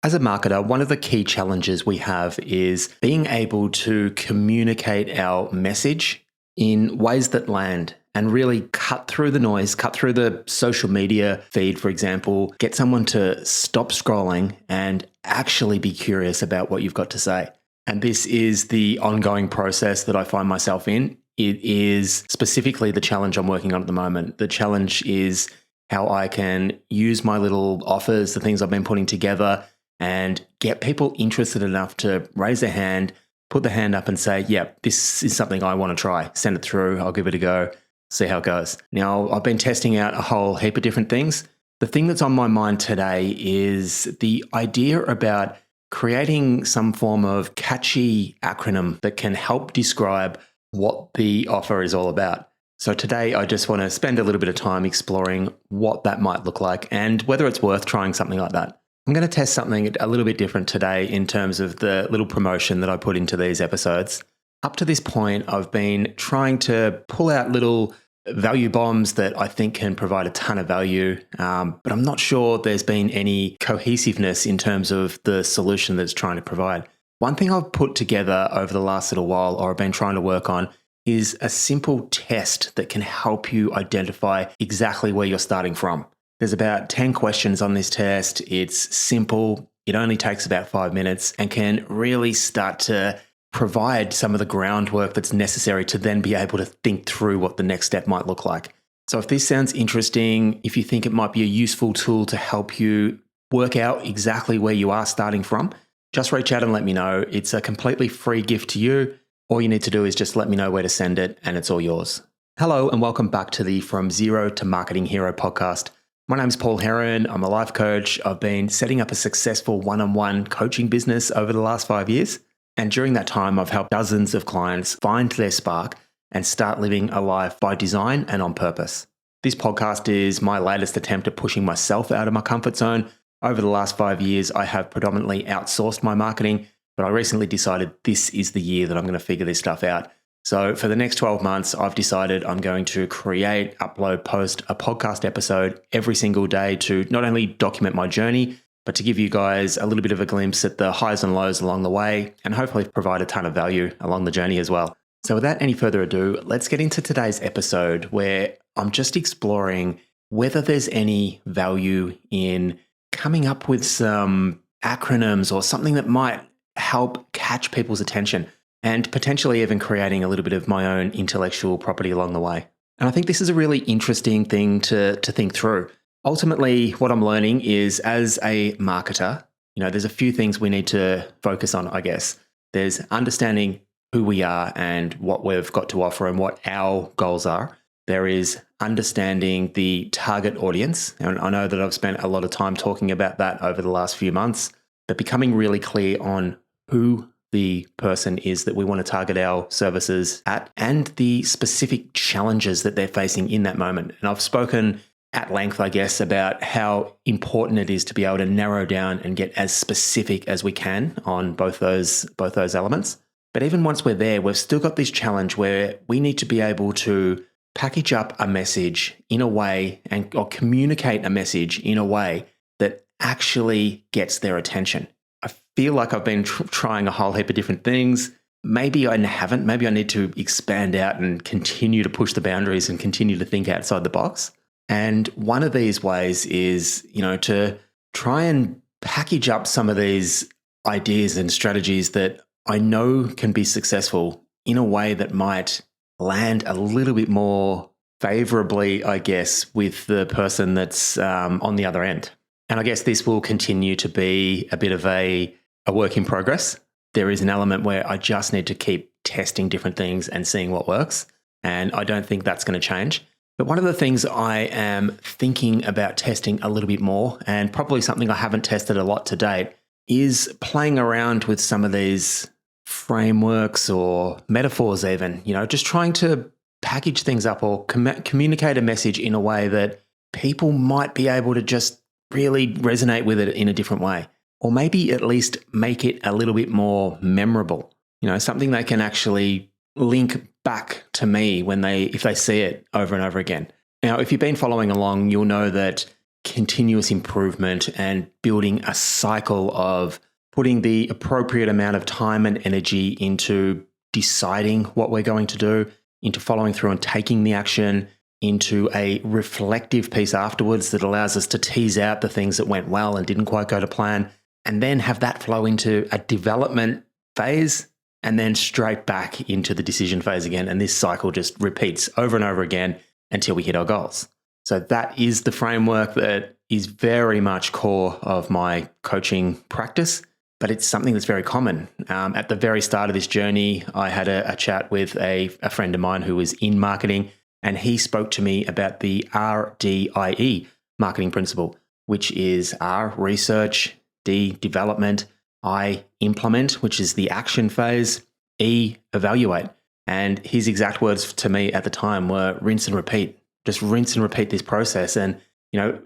As a marketer, one of the key challenges we have is being able to communicate our message in ways that land and really cut through the noise, cut through the social media feed, for example, get someone to stop scrolling and actually be curious about what you've got to say. And this is the ongoing process that I find myself in. It is specifically the challenge I'm working on at the moment. The challenge is how I can use my little offers, the things I've been putting together, and get people interested enough to raise their hand, put their hand up and say, yeah, this is something I want to try. Send it through. I'll give it a go, see how it goes. Now, I've been testing out a whole heap of different things. The thing that's on my mind today is the idea about creating some form of catchy acronym that can help describe what the offer is all about. So today, I just want to spend a little bit of time exploring what that might look like and whether it's worth trying something like that. I'm going to test something a little bit different today in terms of the little promotion that I put into these episodes. Up to this point, I've been trying to pull out little value bombs that I think can provide a ton of value, but I'm not sure there's been any cohesiveness in terms of the solution that's trying to provide. One thing I've put together over the last little while, or I've been trying to work on, is a simple test that can help you identify exactly where you're starting from. There's about 10 questions on this test. It's simple. It only takes about 5 minutes and can really start to provide some of the groundwork that's necessary to then be able to think through what the next step might look like. So if this sounds interesting, if you think it might be a useful tool to help you work out exactly where you are starting from, just reach out and let me know. It's a completely free gift to you. All you need to do is just let me know where to send it and it's all yours. Hello and welcome back to the From Zero to Marketing Hero podcast. My name's Paul Heron. I'm a life coach. I've been setting up a successful one-on-one coaching business over the last 5 years. And during that time, I've helped dozens of clients find their spark and start living a life by design and on purpose. This podcast is my latest attempt at pushing myself out of my comfort zone. Over the last 5 years, I have predominantly outsourced my marketing, but I recently decided this is the year that I'm going to figure this stuff out. So for the next 12 months, I've decided I'm going to create, upload, post a podcast episode every single day to not only document my journey, but to give you guys a little bit of a glimpse at the highs and lows along the way and hopefully provide a ton of value along the journey as well. So without any further ado, let's get into today's episode where I'm just exploring whether there's any value in coming up with some acronyms or something that might help catch people's attention, and potentially even creating a little bit of my own intellectual property along the way. And I think this is a really interesting thing to think through. Ultimately, what I'm learning is as a marketer, there's a few things we need to focus on, I guess. There's understanding who we are and what we've got to offer and what our goals are. There is understanding the target audience. And I know that I've spent a lot of time talking about that over the last few months, but becoming really clear on who the person is that we want to target our services at and the specific challenges that they're facing in that moment. And I've spoken at length, I guess, about how important it is to be able to narrow down and get as specific as we can on both those elements. But even once we're there, we've still got this challenge where we need to be able to package up a message in a way or communicate a message in a way that actually gets their attention. I feel like I've been trying a whole heap of different things. Maybe I haven't. Maybe I need to expand out and continue to push the boundaries and continue to think outside the box. And one of these ways is, to try and package up some of these ideas and strategies that I know can be successful in a way that might land a little bit more favorably, I guess, with the person that's on the other end. And I guess this will continue to be a bit of a work in progress. There is an element where I just need to keep testing different things and seeing what works. And I don't think that's going to change. But one of the things I am thinking about testing a little bit more, and probably something I haven't tested a lot to date, is playing around with some of these frameworks or metaphors even, just trying to package things up or communicate a message in a way that people might be able to just really resonate with it in a different way, or maybe at least make it a little bit more memorable, something they can actually link back to me if they see it over and over again. Now, if you've been following along, you'll know that continuous improvement and building a cycle of putting the appropriate amount of time and energy into deciding what we're going to do, into following through and taking the action, into a reflective piece afterwards that allows us to tease out the things that went well and didn't quite go to plan, and then have that flow into a development phase and then straight back into the decision phase again. And this cycle just repeats over and over again until we hit our goals. So that is the framework that is very much core of my coaching practice, but it's something that's very common. At the very start of this journey, I had a chat with a friend of mine who was in marketing, and he spoke to me about the RDIE marketing principle, which is R, research, D, development, I, implement, which is the action phase, E, evaluate. And his exact words to me at the time were rinse and repeat. Just rinse and repeat this process. And,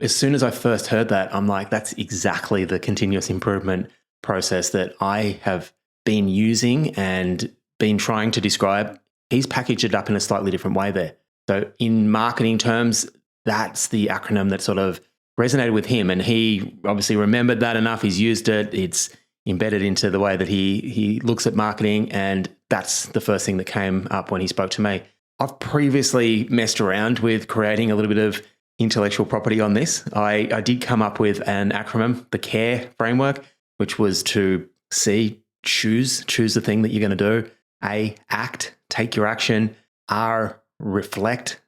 as soon as I first heard that, I'm like, that's exactly the continuous improvement process that I have been using and been trying to describe. He's packaged it up in a slightly different way there. So in marketing terms, that's the acronym that sort of resonated with him. And he obviously remembered that enough. He's used it. It's embedded into the way that he looks at marketing. And that's the first thing that came up when he spoke to me. I've previously messed around with creating a little bit of intellectual property on this. I did come up with an acronym, the CARE framework, which was to C, choose the thing that you're going to do. A, act, take your action. R, reflect,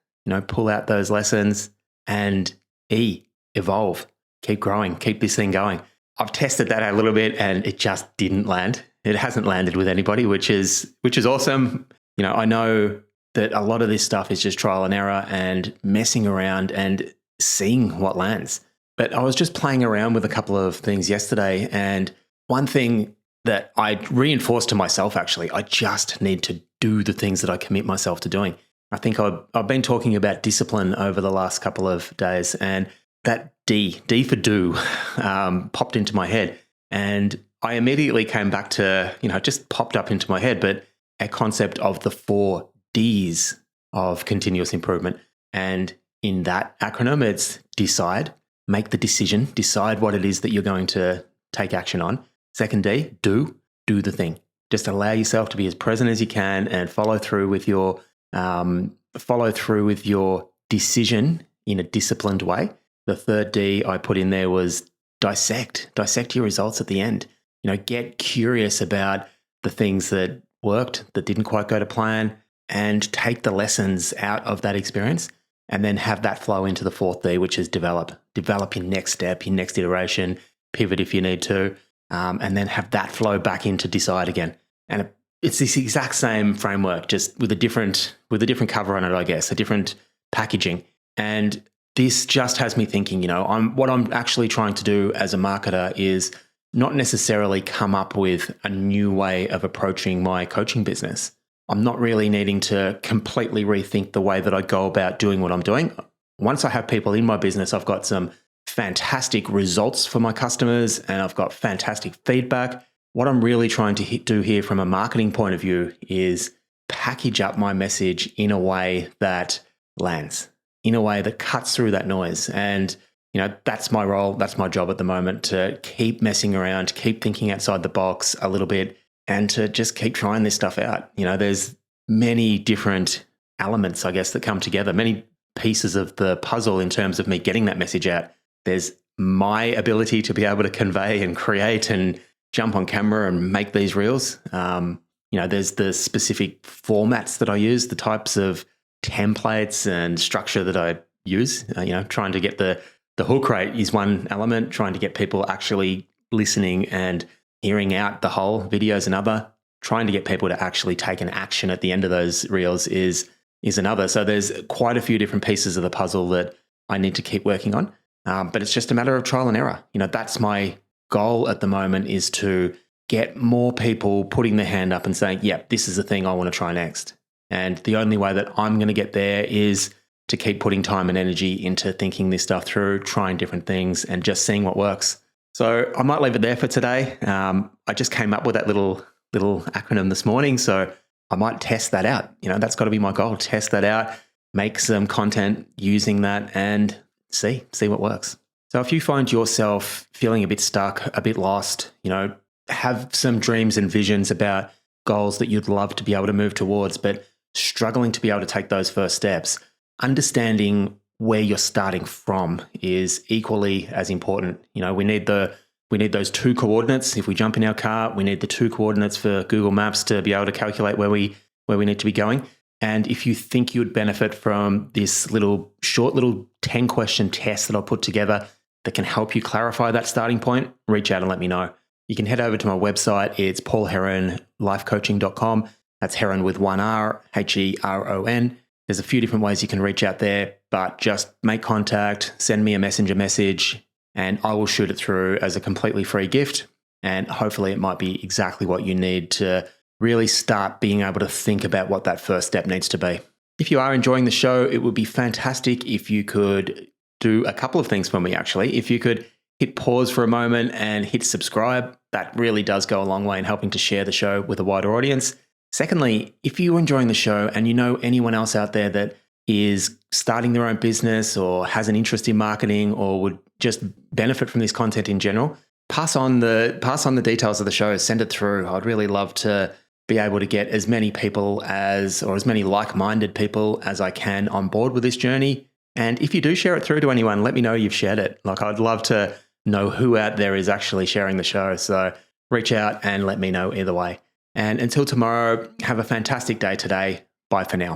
pull out those lessons. And E, evolve, keep growing, keep this thing going. I've tested that out a little bit and it just didn't land. It hasn't landed with anybody, which is awesome. I know that a lot of this stuff is just trial and error and messing around and seeing what lands. But I was just playing around with a couple of things yesterday, and one thing that I reinforced to myself, actually, I just need to do the things that I commit myself to doing. I think I've been talking about discipline over the last couple of days, and that D for do, popped into my head. And I immediately came back to, it just popped up into my head, but a concept of the 4 Ds of continuous improvement. And in that acronym, it's decide, make the decision, decide what it is that you're going to take action on. Second D, do the thing. Just allow yourself to be as present as you can and follow through with your decision in a disciplined way. The third D I put in there was dissect your results at the end. Get curious about the things that worked, that didn't quite go to plan, and take the lessons out of that experience, and then have that flow into the 4th D, which is develop your next step, your next iteration, pivot if you need to, and then have that flow back into decide again. And it's this exact same framework, just with a different cover on it, I guess, a different packaging. And this just has me thinking, what I'm actually trying to do as a marketer is not necessarily come up with a new way of approaching my coaching business. I'm not really needing to completely rethink the way that I go about doing what I'm doing. Once I have people in my business, I've got some fantastic results for my customers and I've got fantastic feedback. What I'm really trying to do here from a marketing point of view is package up my message in a way that lands, in a way that cuts through that noise. And, that's my role. That's my job at the moment, to keep messing around, keep thinking outside the box a little bit, and to just keep trying this stuff out. There's many different elements, I guess, that come together, many pieces of the puzzle in terms of me getting that message out. There's my ability to be able to convey and create and jump on camera and make these reels. There's the specific formats that I use, the types of templates and structure that I use. Trying to get the hook rate is one element, trying to get people actually listening and hearing out the whole video is another. Trying to get people to actually take an action at the end of those reels is another. So there's quite a few different pieces of the puzzle that I need to keep working on. But it's just a matter of trial and error. That's my goal at the moment, is to get more people putting their hand up and saying, yep, this is the thing I want to try next. And the only way that I'm going to get there is to keep putting time and energy into thinking this stuff through, trying different things and just seeing what works. So I might leave it there for today. I just came up with that little acronym this morning, so I might test that out. That's got to be my goal. Test that out, make some content using that, and see what works. So if you find yourself feeling a bit stuck, a bit lost, have some dreams and visions about goals that you'd love to be able to move towards, but struggling to be able to take those first steps, understanding where you're starting from is equally as important. We need those two coordinates. If we jump in our car, we need the two coordinates for Google Maps to be able to calculate where we need to be going. And if you think you'd benefit from this short little 10-question test that I'll put together that can help you clarify that starting point, reach out and let me know. You can head over to my website. It's paulheron.lifecoaching.com. That's Heron with one R, Heron. There's a few different ways you can reach out there, but just make contact, send me a messenger message, and I will shoot it through as a completely free gift. And hopefully it might be exactly what you need to really start being able to think about what that first step needs to be. If you are enjoying the show, it would be fantastic if you could do a couple of things for me, actually. If you could hit pause for a moment and hit subscribe, that really does go a long way in helping to share the show with a wider audience. Secondly, if you're enjoying the show and you know anyone else out there that is starting their own business or has an interest in marketing or would just benefit from this content in general, pass on the details of the show, send it through. I'd really love to be able to get as many people as many like-minded people as I can on board with this journey. And if you do share it through to anyone, let me know you've shared it. I'd love to know who out there is actually sharing the show. So reach out and let me know either way. And until tomorrow, have a fantastic day today. Bye for now.